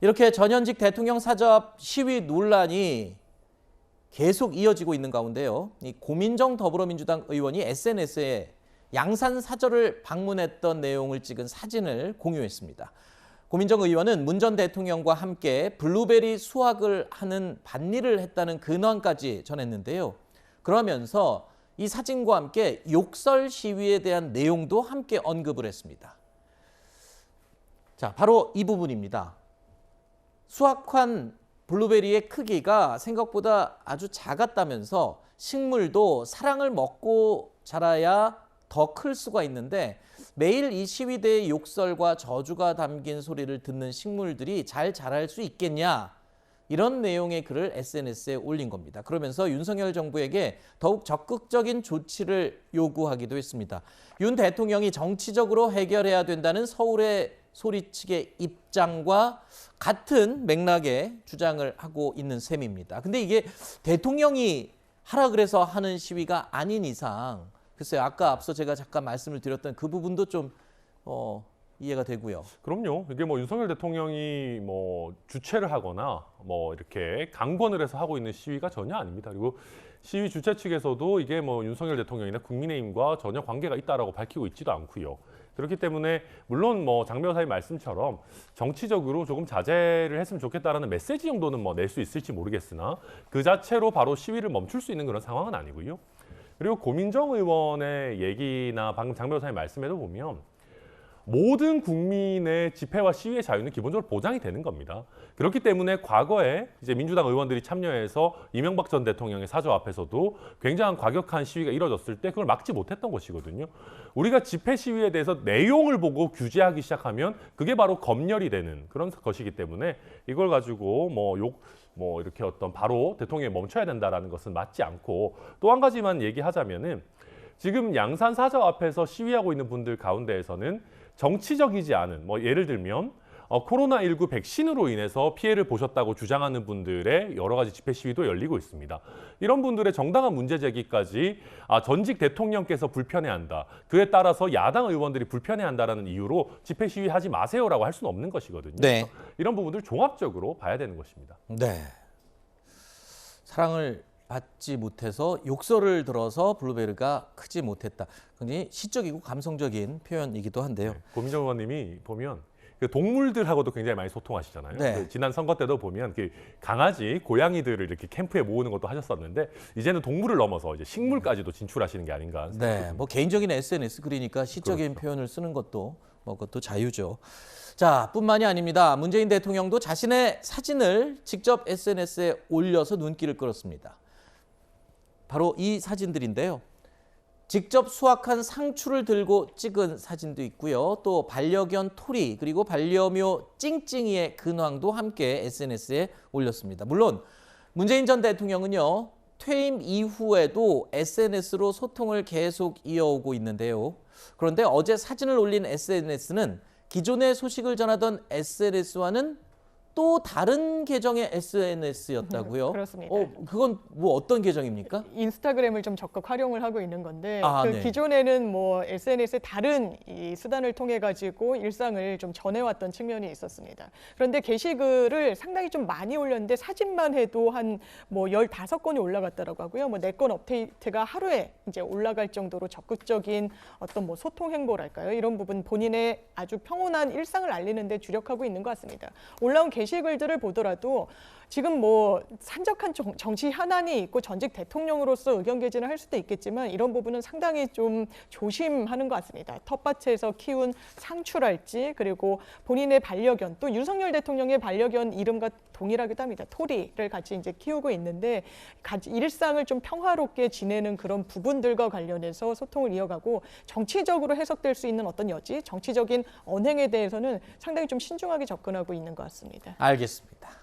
이렇게 전현직 대통령 사저 시위 논란이 계속 이어지고 있는 가운데요. 이 고민정 더불어민주당 의원이 SNS에 양산 사저를 방문했던 내용을 찍은 사진을 공유했습니다. 고민정 의원은 문 전 대통령과 함께 블루베리 수확을 하는 밭일을 했다는 근황까지 전했는데요. 그러면서 이 사진과 함께 욕설 시위에 대한 내용도 함께 언급을 했습니다. 자, 바로 이 부분입니다. 수확한 블루베리의 크기가 생각보다 아주 작았다면서 식물도 사랑을 먹고 자라야 더 클 수가 있는데 매일 이 시위대의 욕설과 저주가 담긴 소리를 듣는 식물들이 잘 자랄 수 있겠냐, 이런 내용의 글을 SNS에 올린 겁니다. 그러면서 윤석열 정부에게 더욱 적극적인 조치를 요구하기도 했습니다. 윤 대통령이 정치적으로 해결해야 된다는 서울의 소리치게 입장과 같은 맥락의 주장을 하고 있는 셈입니다. 근데 이게 대통령이 하라 그래서 하는 시위가 아닌 이상, 글쎄요, 아까 앞서 제가 잠깐 말씀을 드렸던 그 부분도 좀 이해가 되고요. 그럼요. 이게 뭐 윤석열 대통령이 뭐 주최를 하거나 뭐 이렇게 강권을 해서 하고 있는 시위가 전혀 아닙니다. 그리고 시위 주최 측에서도 이게 뭐 윤석열 대통령이나 국민의힘과 전혀 관계가 있다라고 밝히고 있지도 않고요. 그렇기 때문에 물론 뭐 장 변호사의 말씀처럼 정치적으로 조금 자제를 했으면 좋겠다라는 메시지 정도는 뭐 낼 수 있을지 모르겠으나 그 자체로 바로 시위를 멈출 수 있는 그런 상황은 아니고요. 그리고 고민정 의원의 얘기나 방금 장 변호사의 말씀에도 보면 모든 국민의 집회와 시위의 자유는 기본적으로 보장이 되는 겁니다. 그렇기 때문에 과거에 이제 민주당 의원들이 참여해서 이명박 전 대통령의 사저 앞에서도 굉장한 과격한 시위가 이뤄졌을 때 그걸 막지 못했던 것이거든요. 우리가 집회 시위에 대해서 내용을 보고 규제하기 시작하면 그게 바로 검열이 되는 그런 것이기 때문에 이걸 가지고 뭐 이렇게 어떤 바로 대통령이 멈춰야 된다라는 것은 맞지 않고, 또 한 가지만 얘기하자면은 지금 양산 사저 앞에서 시위하고 있는 분들 가운데에서는 정치적이지 않은, 뭐 예를 들면 코로나19 백신으로 인해서 피해를 보셨다고 주장하는 분들의 여러 가지 집회 시위도 열리고 있습니다. 이런 분들의 정당한 문제 제기까지 전직 대통령께서 불편해한다, 그에 따라서 야당 의원들이 불편해한다라는 이유로 집회 시위하지 마세요라고 할 수는 없는 것이거든요. 네. 이런 부분들 종합적으로 봐야 되는 것입니다. 네. 사랑을 받지 못해서 욕설을 들어서 블루베리가 크지 못했다. 굉장히 시적이고 감성적인 표현이기도 한데요. 고민정 의원님이 보면 동물들하고도 굉장히 많이 소통하시잖아요. 네. 지난 선거 때도 보면 강아지, 고양이들을 이렇게 캠프에 모으는 것도 하셨었는데 이제는 동물을 넘어서 이제 식물까지도 진출하시는 게 아닌가. 네, 뭐 개인적인 SNS 글이니까 시적인 그렇죠. 표현을 쓰는 것도 그것도 자유죠. 자, 뿐만이 아닙니다. 문재인 대통령도 자신의 사진을 직접 SNS에 올려서 눈길을 끌었습니다. 바로 이 사진들인데요. 직접 수확한 상추를 들고 찍은 사진도 있고요. 또 반려견 토리, 그리고 반려묘 찡찡이의 근황도 함께 SNS에 올렸습니다. 물론 문재인 전 대통령은요, 퇴임 이후에도 SNS로 소통을 계속 이어오고 있는데요. 그런데 어제 사진을 올린 SNS는 기존의 소식을 전하던 SNS와는 또 다른 계정의 SNS였다고요? 그렇습니다. 그건 뭐 어떤 계정입니까? 인스타그램을 좀 적극 활용을 하고 있는 건데 네. 기존에는 뭐 SNS의 다른 이 수단을 통해 가지고 일상을 좀 전해왔던 측면이 있었습니다. 그런데 게시글을 상당히 좀 많이 올렸는데 사진만 해도 한 뭐 15건이 올라갔다라고 하고요. 뭐 4건 업데이트가 하루에 이제 올라갈 정도로 적극적인 어떤 뭐 소통 행보랄까요? 이런 부분 본인의 아주 평온한 일상을 알리는 데 주력하고 있는 것 같습니다. 올라온 게시글들을 보더라도 지금 뭐 산적한 정치 현안이 있고 전직 대통령으로서 의견 개진을 할 수도 있겠지만 이런 부분은 상당히 좀 조심하는 것 같습니다. 텃밭에서 키운 상추랄지, 그리고 본인의 반려견, 또 윤석열 대통령의 반려견 이름과 동일하기도 합니다. 토리를 같이 이제 키우고 있는데 일상을 좀 평화롭게 지내는 그런 부분들과 관련해서 소통을 이어가고, 정치적으로 해석될 수 있는 어떤 여지, 정치적인 언행에 대해서는 상당히 좀 신중하게 접근하고 있는 것 같습니다. 알겠습니다.